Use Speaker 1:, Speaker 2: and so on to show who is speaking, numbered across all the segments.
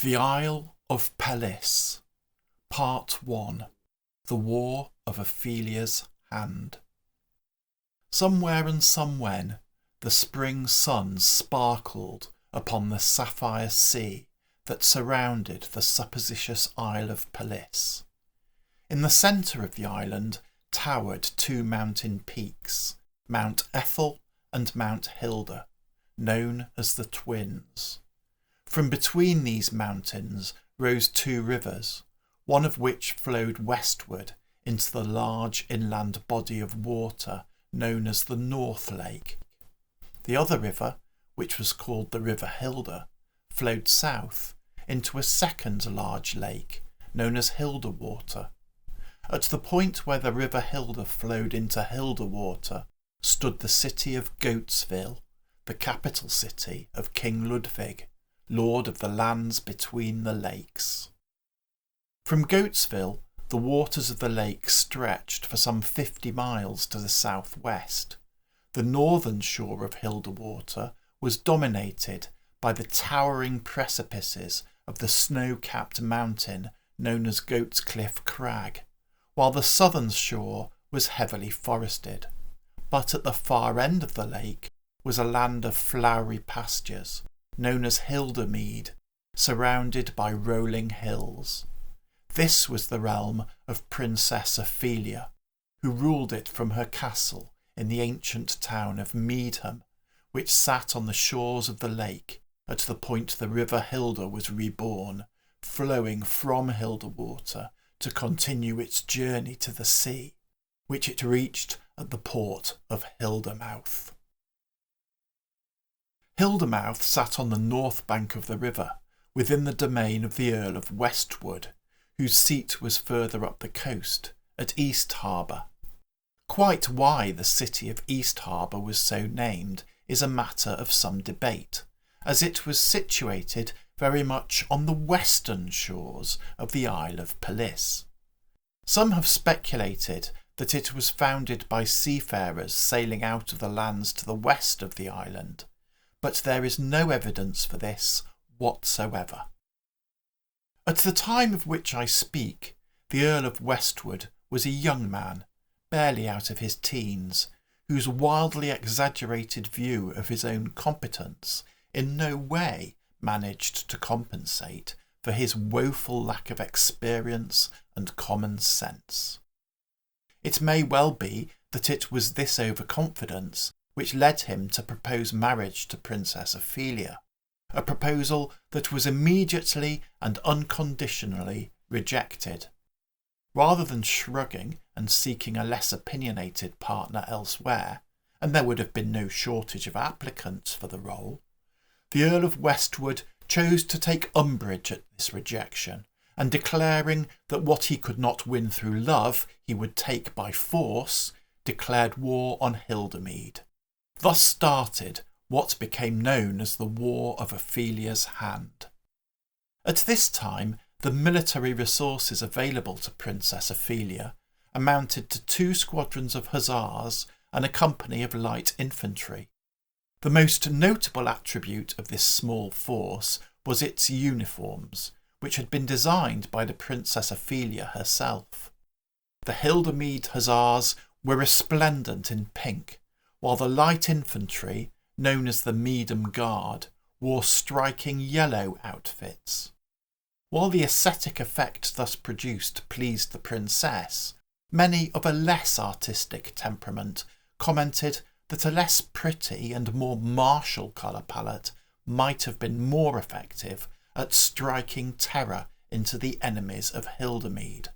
Speaker 1: The Isle of Pelisse, Part 1. The War of Ophelia's Hand. Somewhere and somewhen the spring sun sparkled upon the sapphire sea that surrounded the supposititious Isle of Pelisse. In the centre of the island towered two mountain peaks, Mount Ethel and Mount Hilda, known as the Twins. From between these mountains rose two rivers, one of which flowed westward into the large inland body of water known as the North Lake. The other river, which was called the River Hilda, flowed south into a second large lake known as Hilda Water. At the point where the River Hilda flowed into Hilda Water stood the city of Goatsville, the capital city of King Ludwig, lord of the lands between the lakes. From Goatsville, the waters of the lake stretched for some 50 miles to the southwest. The northern shore of Hilda Water was dominated by the towering precipices of the snow-capped mountain known as Goat's Cliff Crag, while the southern shore was heavily forested. But at the far end of the lake was a land of flowery pastures, known as Hildemead, surrounded by rolling hills. This was the realm of Princess Ophelia, who ruled it from her castle in the ancient town of Meadham, which sat on the shores of the lake at the point the River Hilda was reborn, flowing from Hilda Water to continue its journey to the sea, which it reached at the port of Hildermouth. Hildermouth sat on the north bank of the river, within the domain of the Earl of Westwood, whose seat was further up the coast, at East Harbour. Quite why the city of East Harbour was so named is a matter of some debate, as it was situated very much on the western shores of the Isle of Pelisse. Some have speculated that it was founded by seafarers sailing out of the lands to the west of the island, but there is no evidence for this whatsoever. At the time of which I speak, the Earl of Westwood was a young man, barely out of his teens, whose wildly exaggerated view of his own competence in no way managed to compensate for his woeful lack of experience and common sense. It may well be that it was this overconfidence which led him to propose marriage to Princess Ophelia, a proposal that was immediately and unconditionally rejected. Rather than shrugging and seeking a less opinionated partner elsewhere, and there would have been no shortage of applicants for the role, the Earl of Westwood chose to take umbrage at this rejection, and declaring that what he could not win through love he would take by force, declared war on Hildemead. Thus started what became known as the War of Ophelia's Hand. At this time, the military resources available to Princess Ophelia amounted to 2 squadrons of Hussars and a company of light infantry. The most notable attribute of this small force was its uniforms, which had been designed by the Princess Ophelia herself. The Hildemead Hussars were resplendent in pink, while the light infantry, known as the Meadham Guard, wore striking yellow outfits. While the aesthetic effect thus produced pleased the princess, many of a less artistic temperament commented that a less pretty and more martial colour palette might have been more effective at striking terror into the enemies of Hildemead.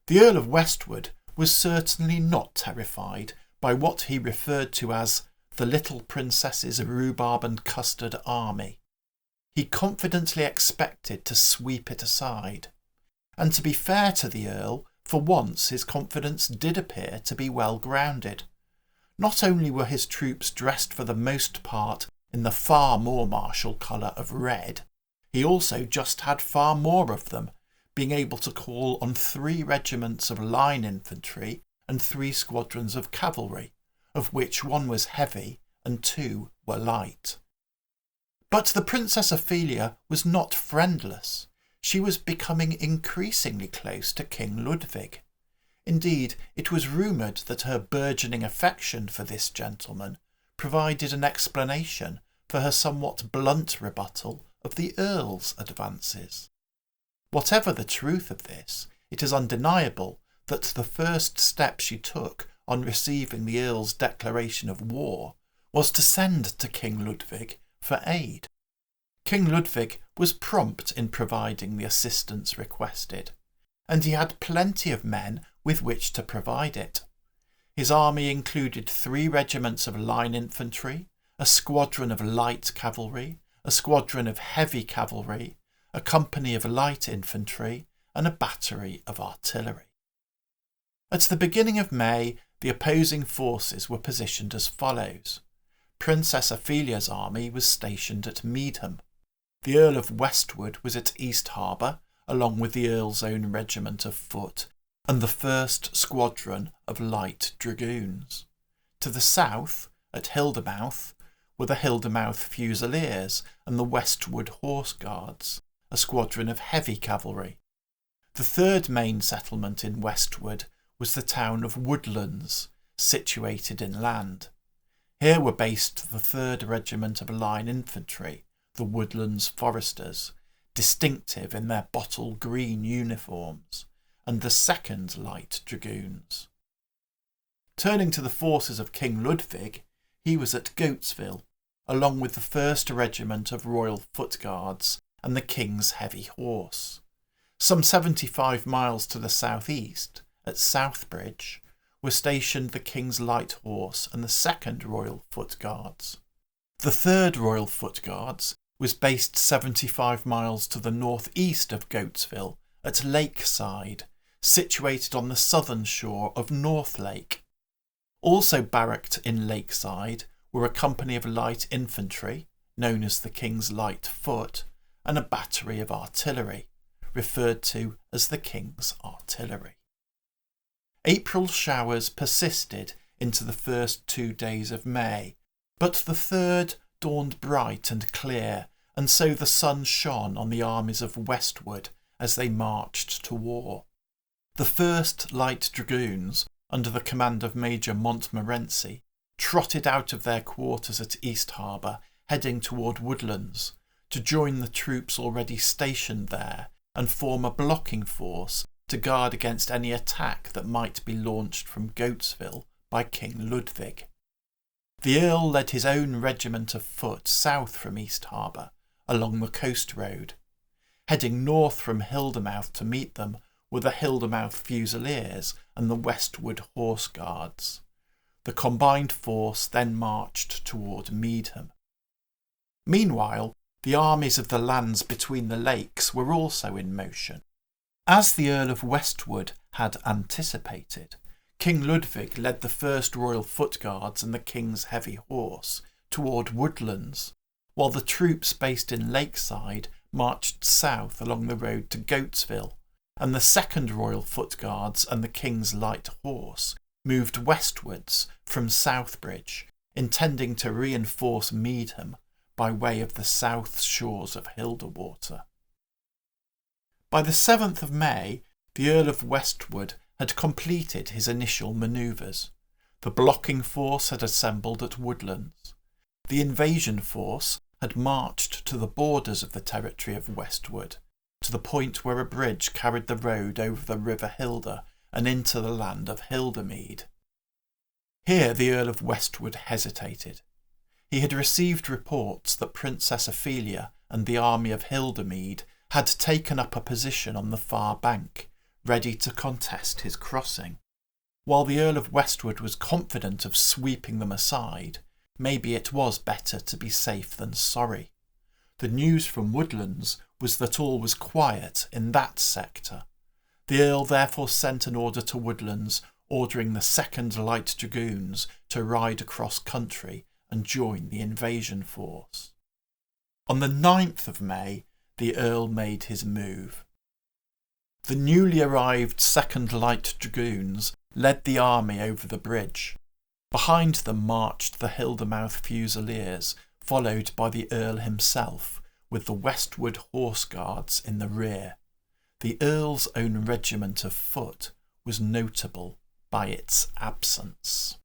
Speaker 1: The Earl of Westwood was certainly not terrified by what he referred to as the little princess's rhubarb and custard army. He confidently expected to sweep it aside, and to be fair to the Earl, for once his confidence did appear to be well grounded. Not only were his troops dressed for the most part in the far more martial colour of red, he also just had far more of them, being able to call on 3 regiments of line infantry and 3 squadrons of cavalry, of which 1 was heavy and 2 were light. But the Princess Ophelia was not friendless. She was becoming increasingly close to King Ludwig. Indeed, it was rumoured that her burgeoning affection for this gentleman provided an explanation for her somewhat blunt rebuttal of the Earl's advances. Whatever the truth of this, it is undeniable that the first step she took on receiving the Earl's declaration of war was to send to King Ludwig for aid. King Ludwig was prompt in providing the assistance requested, and he had plenty of men with which to provide it. His army included 3 regiments of line infantry, a squadron of light cavalry, a squadron of heavy cavalry, a company of light infantry, and a battery of artillery. At the beginning of May, the opposing forces were positioned as follows. Princess Ophelia's army was stationed at Needham. The Earl of Westwood was at East Harbour, along with the Earl's own regiment of foot, and the 1st Squadron of Light Dragoons. To the south, at Hildermouth, were the Hildermouth Fusiliers and the Westwood Horse Guards, a squadron of heavy cavalry. The 3rd main settlement in Westwood was the town of Woodlands, situated inland. Here were based the 3rd Regiment of Line Infantry, the Woodlands Foresters, distinctive in their bottle green uniforms, and the 2nd Light Dragoons. Turning to the forces of King Ludwig, he was at Goatsville, along with the 1st Regiment of Royal Foot Guards and the King's Heavy Horse. Some 75 miles to the southeast, at Southbridge, were stationed the King's Light Horse and the 2nd Royal Foot Guards. The 3rd Royal Foot Guards was based 75 miles to the northeast of Goatsville at Lakeside, situated on the southern shore of North Lake. Also barracked in Lakeside were a company of light infantry, known as the King's Light Foot, and a battery of artillery, referred to as the King's Artillery. April showers persisted into the first 2 days of May, but the 3rd dawned bright and clear, and so the sun shone on the armies of Westwood as they marched to war. The 1st Light Dragoons, under the command of Major Montmorency, trotted out of their quarters at East Harbour, heading toward Woodlands, to join the troops already stationed there and form a blocking force to guard against any attack that might be launched from Goatsville by King Ludwig. The Earl led his own regiment of foot south from East Harbour, along the coast road. Heading north from Hildermouth to meet them were the Hildermouth Fusiliers and the Westwood Horse Guards. The combined force then marched toward Needham. Meanwhile, the armies of the lands between the lakes were also in motion. As the Earl of Westwood had anticipated, King Ludwig led the 1st Royal Foot Guards and the King's Heavy Horse toward Woodlands, while the troops based in Lakeside marched south along the road to Goatsville, and the 2nd Royal Foot Guards and the King's Light Horse moved westwards from Southbridge, intending to reinforce Needham by way of the south shores of Hilderwater. By the 7th of May, the Earl of Westwood had completed his initial manoeuvres. The blocking force had assembled at Woodlands. The invasion force had marched to the borders of the territory of Westwood, to the point where a bridge carried the road over the River Hilda and into the land of Hildermead. Here the Earl of Westwood hesitated. He had received reports that Princess Ophelia and the army of Hildermead had taken up a position on the far bank, ready to contest his crossing. While the Earl of Westwood was confident of sweeping them aside, maybe it was better to be safe than sorry. The news from Woodlands was that all was quiet in that sector. The Earl therefore sent an order to Woodlands ordering the 2nd Light Dragoons to ride across country and join the invasion force. On the 9th of May, the Earl made his move. The newly arrived 2nd Light Dragoons led the army over the bridge. Behind them marched the Hildermouth Fusiliers, followed by the Earl himself, with the Westward Horse Guards in the rear. The Earl's own regiment of foot was notable by its absence.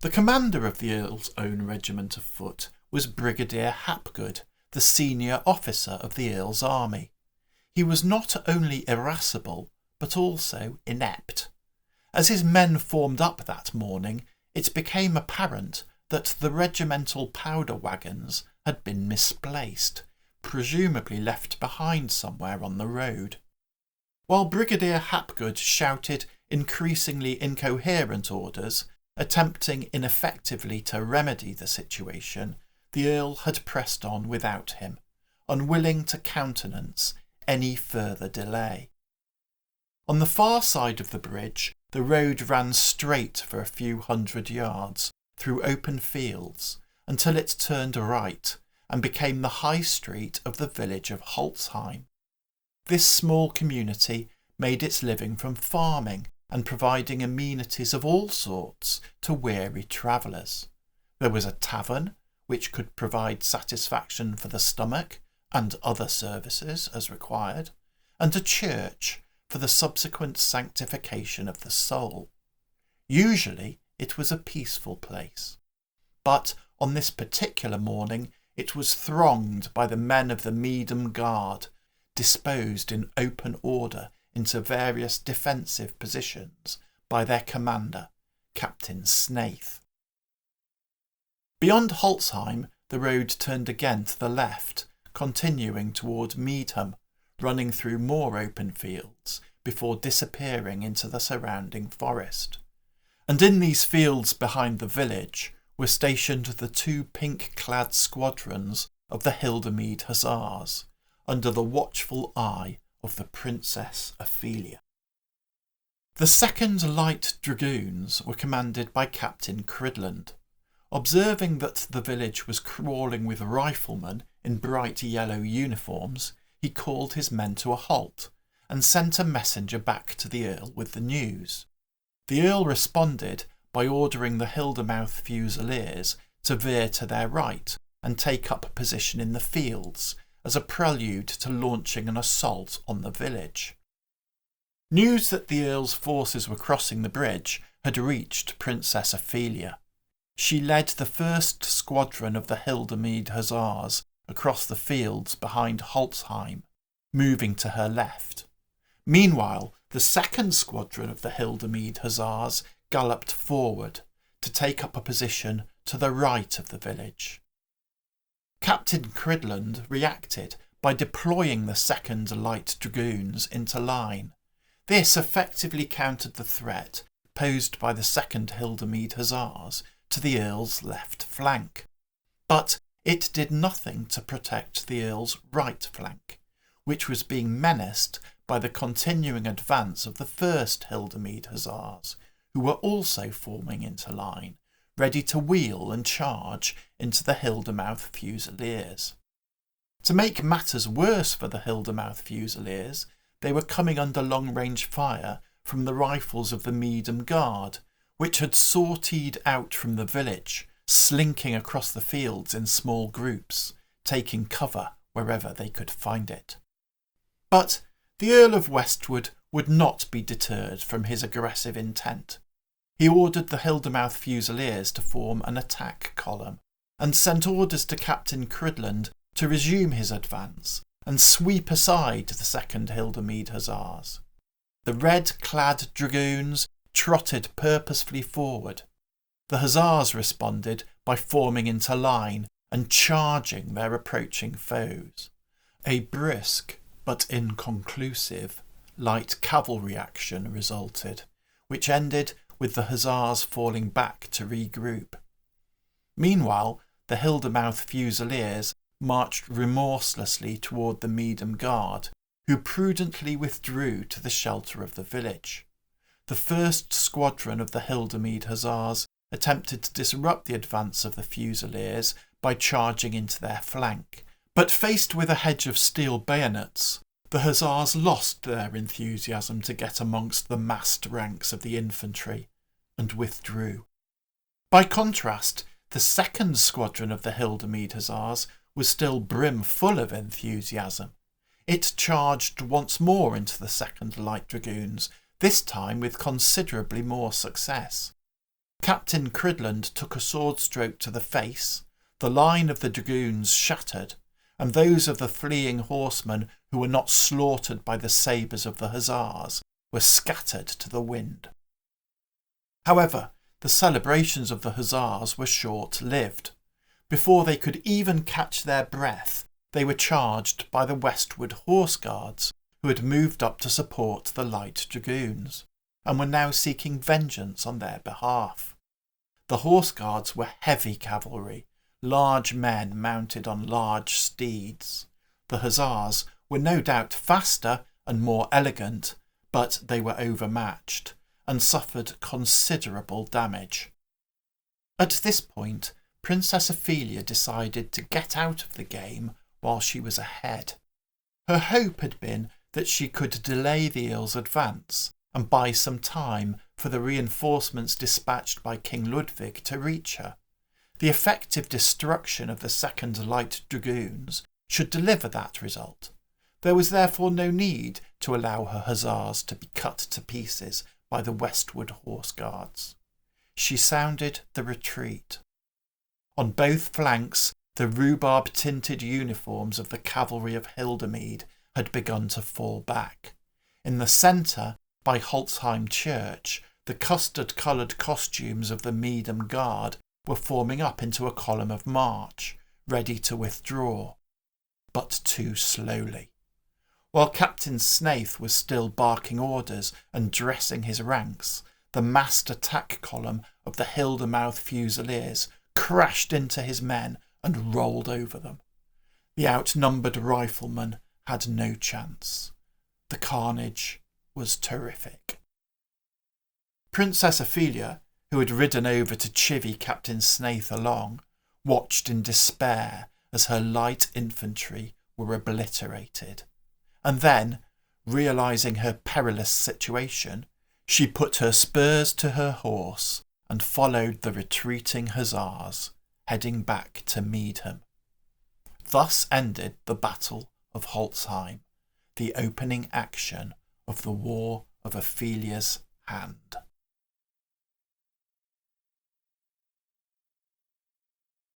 Speaker 1: The commander of the Earl's own regiment of foot was Brigadier Hapgood, the senior officer of the Earl's army. He was not only irascible, but also inept. As his men formed up that morning, it became apparent that the regimental powder wagons had been misplaced, presumably left behind somewhere on the road. While Brigadier Hapgood shouted increasingly incoherent orders, attempting ineffectively to remedy the situation, the Earl had pressed on without him, unwilling to countenance any further delay. On the far side of the bridge, the road ran straight for a few hundred yards through open fields until it turned right and became the high street of the village of Holtzheim. This small community made its living from farming and providing amenities of all sorts to weary travellers. There was a tavern, which could provide satisfaction for the stomach and other services as required, and a church for the subsequent sanctification of the soul. Usually it was a peaceful place, but on this particular morning it was thronged by the men of the Medium Guard, disposed in open order into various defensive positions by their commander, Captain Snaith. Beyond Holtzheim, the road turned again to the left, continuing toward Meadham, running through more open fields before disappearing into the surrounding forest. And in these fields behind the village were stationed the 2 pink-clad squadrons of the Hildemead Hussars, under the watchful eye of the Princess Ophelia. The 2nd Light Dragoons were commanded by Captain Cridland. Observing that the village was crawling with riflemen in bright yellow uniforms, he called his men to a halt and sent a messenger back to the Earl with the news. The Earl responded by ordering the Hildermouth Fusiliers to veer to their right and take up a position in the fields as a prelude to launching an assault on the village. News that the Earl's forces were crossing the bridge had reached Princess Ophelia. She led the 1st squadron of the Hildemead Hussars across the fields behind Holtzheim, moving to her left. Meanwhile, the 2nd squadron of the Hildemead Hussars galloped forward to take up a position to the right of the village. Captain Cridland reacted by deploying the 2nd Light Dragoons into line. This effectively countered the threat posed by the 2nd Hildemead Hussars to the Earl's left flank, but it did nothing to protect the Earl's right flank, which was being menaced by the continuing advance of the 1st Hildemead Hussars, who were also forming into line, ready to wheel and charge into the Hildermouth Fusiliers. To make matters worse for the Hildermouth Fusiliers, they were coming under long-range fire from the rifles of the Medium Guard, which had sortied out from the village, slinking across the fields in small groups, taking cover wherever they could find it. But the Earl of Westwood would not be deterred from his aggressive intent. He ordered the Hildermouth Fusiliers to form an attack column, and sent orders to Captain Cridland to resume his advance and sweep aside the 2nd Hildemead Hussars. The red-clad dragoons trotted purposefully forward. The Hussars responded by forming into line and charging their approaching foes. A brisk but inconclusive light cavalry action resulted, which ended with the Hussars falling back to regroup. Meanwhile, the Hildermouth Fusiliers marched remorselessly toward the Medium Guard, who prudently withdrew to the shelter of the village. The 1st squadron of the Hildemead Hussars attempted to disrupt the advance of the Fusiliers by charging into their flank, but faced with a hedge of steel bayonets, the Hussars lost their enthusiasm to get amongst the massed ranks of the infantry and withdrew. By contrast, The second squadron of the Hildemede Hussars was still brim-full of enthusiasm. It charged once more into the second Light Dragoons, this time with considerably more success. Captain Cridland took a sword stroke to the face, the line of the dragoons shattered, and those of the fleeing horsemen who were not slaughtered by the sabres of the Hussars were scattered to the wind. However, the celebrations of the Hussars were short-lived. Before they could even catch their breath, they were charged by the Westward Horse Guards, who had moved up to support the Light Dragoons, and were now seeking vengeance on their behalf. The Horse Guards were heavy cavalry, large men mounted on large steeds. The Hussars were no doubt faster and more elegant, but they were overmatched, and suffered considerable damage. At this point, Princess Ophelia decided to get out of the game while she was ahead. Her hope had been that she could delay the Earl's advance and buy some time for the reinforcements dispatched by King Ludwig to reach her. The effective destruction of the Second Light Dragoons should deliver that result. There was therefore no need to allow her Hussars to be cut to pieces by the Westward Horse Guards. She sounded the retreat. On both flanks, the rhubarb-tinted uniforms of the cavalry of Hildemede had begun to fall back. In the centre, by Holtzheim Church, the custard-coloured costumes of the Meedham Guard were forming up into a column of march, ready to withdraw, but too slowly. While Captain Snaith was still barking orders and dressing his ranks, the massed attack column of the Hildemouth Fusiliers crashed into his men and rolled over them. The outnumbered riflemen had no chance. The carnage was terrific. Princess Ophelia, who had ridden over to chivvy Captain Snaith along, watched in despair as her light infantry were obliterated, and then, realising her perilous situation, she put her spurs to her horse and followed the retreating Hussars, heading back to Meedham. Thus ended the Battle of Holtzheim, the opening action of the War of Ophelia's Hand.